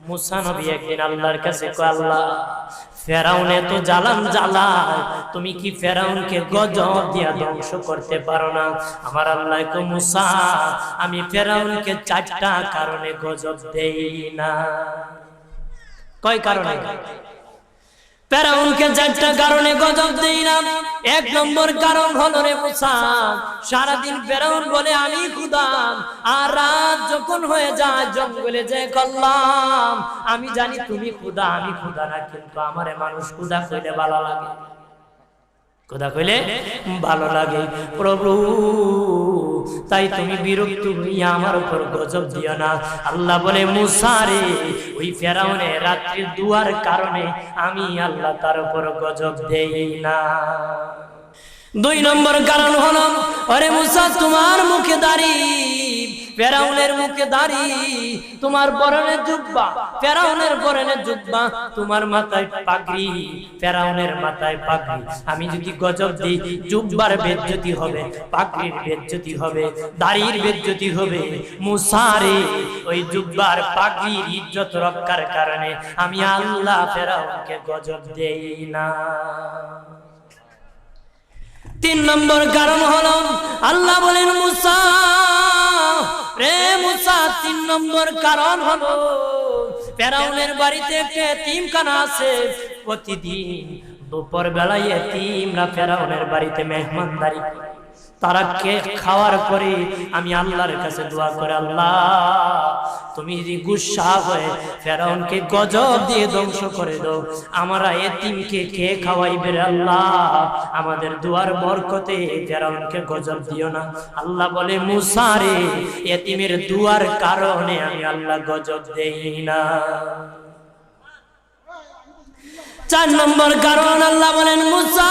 মুসা নবী একদিন আল্লাহর কাছে কয়, আল্লাহ ফেরাউন এত জ্বালান জ্বালায়, তুমি কি ফেরাউনকে গজব দিয়া ধ্বংস করতে পারো না? আমার আল্লাহ কয়, মুসা আমি ফেরাউনকে 4টা কারণে গজব দেই না। কয় কারণে? ফেরাউনকে 4টা কারণে গজব দেই না। 1 নম্বর কারণ হলো রে মুসা, সারাদিন ফেরাউন বলে আমি খোদা, আর রাত যখন হয়ে যায় জঙ্গলে যে করলাম আমি জানি তুমি খোদা, আমি খোদা না, কিন্তু আমারে মানুষ খোদা কইলে ভালো লাগে, খোদা কইলে ভালো লাগে। প্রভু তাই তুমি বিরক্ত হইয়া আমার উপর গজব দিও না। আল্লাহ বলে, মুসা রে ওই ফেরাউনের রাত্রি দুয়ার কারণে আমি আল্লাহ তার উপর গজব দেই না। 2 নম্বর কারণ হলো, আরে মুসা তোমার মুখে দাড়ি, ফেরাউনের মুখে দাড়ি, তোমার পরনে জুব্বা, ফেরাউনের পরনে জুব্বা, তোমার মাথায় পাগড়ি, ফেরাউনের মাথায় পাগড়ি। আমি যদি গজব দিই, জুব্বার বেজ্জতি হবে, পাগড়ির বেজ্জতি হবে, দাড়ির বেজ্জতি হবে। মুসা রে ওই জুব্বার পাগড়ির ইজ্জত রক্ষার কারণে আমি আল্লাহ ফেরাউনকে গজব দেই না। 3 নম্বর কারণ হলো, আল্লাহ বলেন, মুসা রে মুসা 3 নম্বর কারণ হলো, ফেরাউনের বাড়িতে একটা এতিমখানা আছে, প্রতিদিন দুপুর বেলায় এতিমরা ফেরাউনের বাড়িতে মেহমানদারি, তারা খাওয়ার পরে আমি আল্লাহর কাছে দোয়া করে, আল্লাহ তুমি যদি গুসা হয়ে ফেরাউনকে গজব দিয়ে ধ্বংস করে দাও, আমরা এতিমকে কে খাওয়াইবে রে আল্লাহ, আমাদের দুয়ার বরকতে ফেরাউনকে গজব দিও না। আল্লাহ বলে, মুসা রে এতিমের দুয়ার কারণে আমি আল্লাহ গজব দেই না। 4 নম্বর কারণ আল্লাহ বলেন, মুসা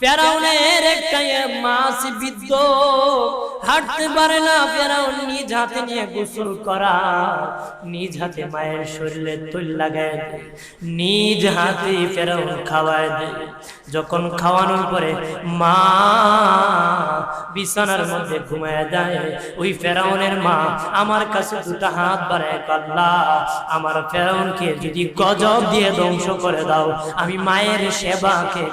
ফেরাউনের একটা মাছ বিদ্ধ, হাঁটতে পারে না, ফেরাউন নিজ হাতে নিয়ে গোসল করা, নিজ হাতে মায়ের শরীরে তৈল লাগায় দেয়, নিজ হাতে ফেরাউন খাওয়ায় দেয়। যখন খাওয়ানোর পরে মা বিছানার মধ্যে ঘুমায় যায়, ওই ফেরাউনের মা আমার কাছে 2টা হাত বাড়ায়, আল্লাহ আমার ফেরাউনকে যদি গজব দিয়ে ধ্বংস করে দাও, আমি মায়ের সেবা কে